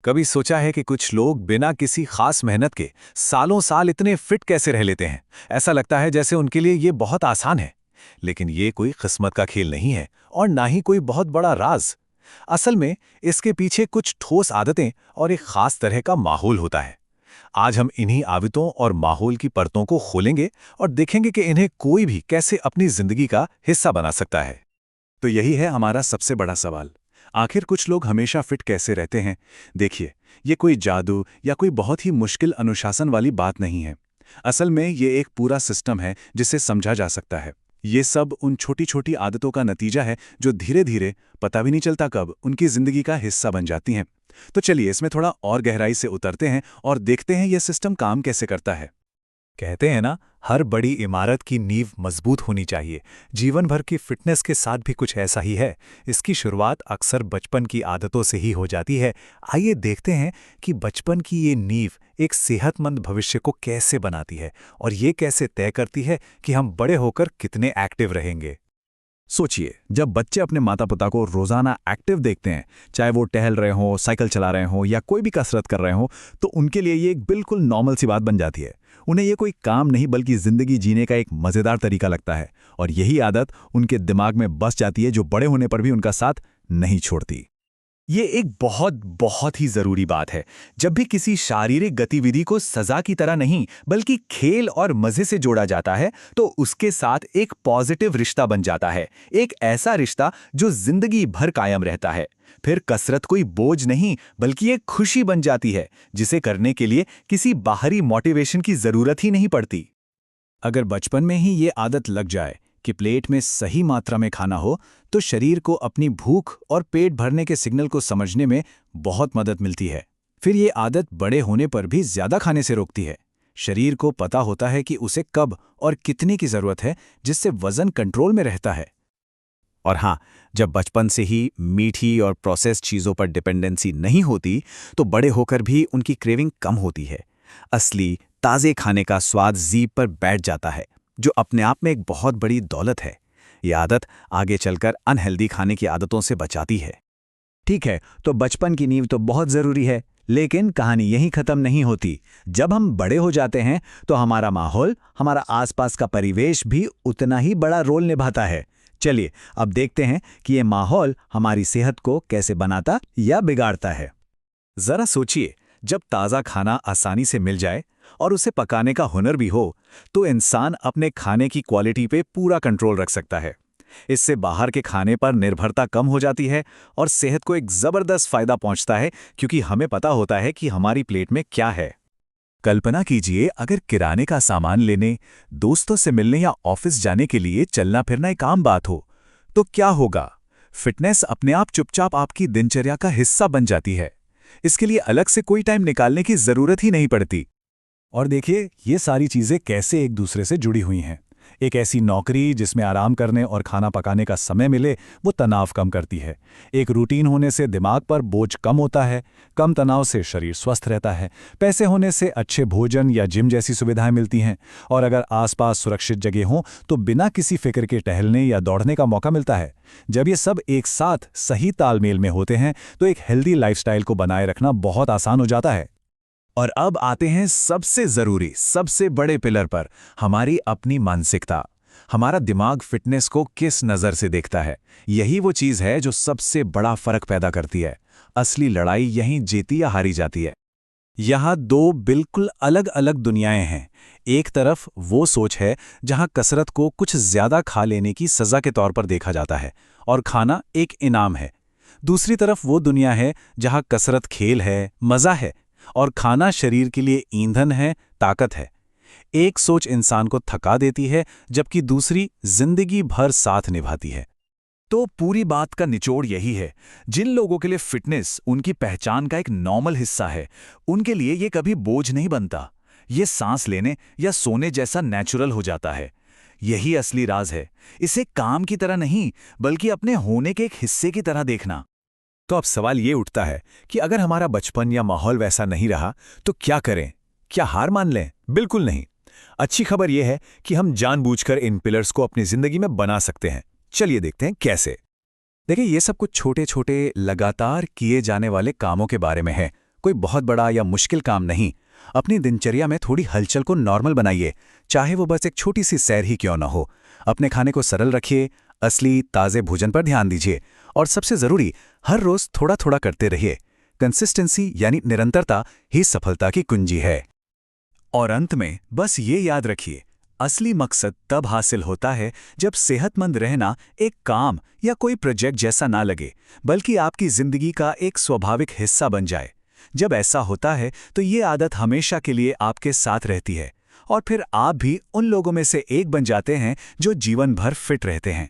कभी सोचा है कि कुछ लोग बिना किसी खास मेहनत के सालों साल इतने फिट कैसे रह लेते हैं। ऐसा लगता है जैसे उनके लिए ये बहुत आसान है। लेकिन ये कोई किस्मत का खेल नहीं है और ना ही कोई बहुत बड़ा राज। असल में इसके पीछे कुछ ठोस आदतें और एक खास तरह का माहौल होता है। आज हम इन्हीं आदतों और माहौल की परतों को खोलेंगे और देखेंगे कि इन्हें कोई भी कैसे अपनी जिंदगी का हिस्सा बना सकता है। तो यही है हमारा सबसे बड़ा सवाल। आखिर कुछ लोग हमेशा फिट कैसे रहते हैं? देखिए, ये कोई जादू या कोई बहुत ही मुश्किल अनुशासन वाली बात नहीं है। असल में ये एक पूरा सिस्टम है जिसे समझा जा सकता है। ये सब उन छोटी छोटी आदतों का नतीजा है जो धीरे धीरे, पता भी नहीं चलता कब, उनकी जिंदगी का हिस्सा बन जाती हैं। तो चलिए इसमें थोड़ा और गहराई से उतरते हैं और देखते हैं ये सिस्टम काम कैसे करता है। कहते हैं ना, हर बड़ी इमारत की नींव मजबूत होनी चाहिए। जीवन भर की फिटनेस के साथ भी कुछ ऐसा ही है। इसकी शुरुआत अक्सर बचपन की आदतों से ही हो जाती है। आइए देखते हैं कि बचपन की ये नींव एक सेहतमंद भविष्य को कैसे बनाती है और ये कैसे तय करती है कि हम बड़े होकर कितने एक्टिव रहेंगे। सोचिए, जब बच्चे अपने माता पिता को रोजाना एक्टिव देखते हैं, चाहे वो टहल रहे हों, साइकिल चला रहे हों या कोई भी कसरत कर रहे हों, तो उनके लिए ये एक बिल्कुल नॉर्मल सी बात बन जाती है। उन्हें ये कोई काम नहीं बल्कि जिंदगी जीने का एक मजेदार तरीका लगता है और यही आदत उनके दिमाग में बस जाती है, जो बड़े होने पर भी उनका साथ नहीं छोड़ती। ये एक बहुत बहुत ही जरूरी बात है। जब भी किसी शारीरिक गतिविधि को सजा की तरह नहीं बल्कि खेल और मजे से जोड़ा जाता है तो उसके साथ एक पॉजिटिव रिश्ता बन जाता है। एक ऐसा रिश्ता जो जिंदगी भर कायम रहता है। फिर कसरत कोई बोझ नहीं बल्कि एक खुशी बन जाती है जिसे करने के लिए किसी बाहरी मोटिवेशन की जरूरत ही नहीं पड़ती। अगर बचपन में ही ये आदत लग जाए कि प्लेट में सही मात्रा में खाना हो, तो शरीर को अपनी भूख और पेट भरने के सिग्नल को समझने में बहुत मदद मिलती है। फिर ये आदत बड़े होने पर भी ज्यादा खाने से रोकती है। शरीर को पता होता है कि उसे कब और कितने की जरूरत है, जिससे वजन कंट्रोल में रहता है। और हाँ, जब बचपन से ही मीठी और प्रोसेस्ड चीज़ों पर डिपेंडेंसी नहीं होती तो बड़े होकर भी उनकी क्रेविंग कम होती है। असली ताज़े खाने का स्वाद जीभ पर बैठ जाता है, जो अपने आप में एक बहुत बड़ी दौलत है। ये आदत आगे चलकर अनहेल्दी खाने की आदतों से बचाती है। ठीक है, तो बचपन की नींव तो बहुत जरूरी है, लेकिन कहानी यहीं खत्म नहीं होती। जब हम बड़े हो जाते हैं तो हमारा माहौल, हमारा आसपास का परिवेश भी उतना ही बड़ा रोल निभाता है। चलिए अब देखते हैं कि ये माहौल हमारी सेहत को कैसे बनाता या बिगाड़ता है। जरा सोचिए, जब ताज़ा खाना आसानी से मिल जाए और उसे पकाने का हुनर भी हो तो इंसान अपने खाने की क्वालिटी पे पूरा कंट्रोल रख सकता है। इससे बाहर के खाने पर निर्भरता कम हो जाती है और सेहत को एक जबरदस्त फायदा पहुंचता है, क्योंकि हमें पता होता है कि हमारी प्लेट में क्या है। कल्पना कीजिए, अगर किराने का सामान लेने, दोस्तों से मिलने या ऑफिस जाने के लिए चलना फिरना एक आम बात हो, तो क्या होगा? फिटनेस अपने आप चुपचाप आपकी दिनचर्या का हिस्सा बन जाती है। इसके लिए अलग से कोई टाइम निकालने की जरूरत ही नहीं पड़ती। और देखिए, ये सारी चीजें कैसे एक दूसरे से जुड़ी हुई हैं। एक ऐसी नौकरी जिसमें आराम करने और खाना पकाने का समय मिले, वो तनाव कम करती है। एक रूटीन होने से दिमाग पर बोझ कम होता है, कम तनाव से शरीर स्वस्थ रहता है। पैसे होने से अच्छे भोजन या जिम जैसी सुविधाएं मिलती हैं। और अगर आसपास सुरक्षित जगह हो तो बिना किसी फिक्र के टहलने या दौड़ने का मौका मिलता है। जब ये सब एक साथ सही तालमेल में होते हैं तो एक हेल्दी लाइफस्टाइल को बनाए रखना बहुत आसान हो जाता है। और अब आते हैं सबसे जरूरी, सबसे बड़े पिलर पर, हमारी अपनी मानसिकता। हमारा दिमाग फिटनेस को किस नज़र से देखता है, यही वो चीज़ है जो सबसे बड़ा फर्क पैदा करती है। असली लड़ाई यहीं जीती या हारी जाती है। यहाँ दो बिल्कुल अलग अलग दुनियाएं हैं। एक तरफ वो सोच है जहाँ कसरत को कुछ ज्यादा खा लेने की सजा के तौर पर देखा जाता है और खाना एक इनाम है। दूसरी तरफ वो दुनिया है जहाँ कसरत खेल है, मज़ा है और खाना शरीर के लिए ईंधन है, ताकत है। एक सोच इंसान को थका देती है जबकि दूसरी जिंदगी भर साथ निभाती है। तो पूरी बात का निचोड़ यही है, जिन लोगों के लिए फिटनेस उनकी पहचान का एक नॉर्मल हिस्सा है, उनके लिए ये कभी बोझ नहीं बनता। ये सांस लेने या सोने जैसा नेचुरल हो जाता है। यही असली राज है, इसे काम की तरह नहीं बल्कि अपने होने के एक हिस्से की तरह देखना। तो अब सवाल ये उठता है कि अगर हमारा बचपन या माहौल वैसा नहीं रहा तो क्या करें? क्या हार मान लें? बिल्कुल नहीं। अच्छी खबर यह है कि हम जानबूझकर इन पिलर्स को अपनी जिंदगी में बना सकते हैं। चलिए देखते हैं कैसे। देखिए, ये सब कुछ छोटे छोटे लगातार किए जाने वाले कामों के बारे में है। कोई बहुत बड़ा या मुश्किल काम नहीं। अपनी दिनचर्या में थोड़ी हलचल को नॉर्मल बनाइए, चाहे वो बस एक छोटी सी सैर ही क्यों ना हो। अपने खाने को सरल रखिए, असली ताज़े भोजन पर ध्यान दीजिए और सबसे ज़रूरी, हर रोज़ थोड़ा थोड़ा करते रहिए। कंसिस्टेंसी यानी निरंतरता ही सफलता की कुंजी है। और अंत में बस ये याद रखिए, असली मकसद तब हासिल होता है जब सेहतमंद रहना एक काम या कोई प्रोजेक्ट जैसा ना लगे, बल्कि आपकी जिंदगी का एक स्वाभाविक हिस्सा बन जाए। जब ऐसा होता है तो ये आदत हमेशा के लिए आपके साथ रहती है और फिर आप भी उन लोगों में से एक बन जाते हैं जो जीवन भर फिट रहते हैं।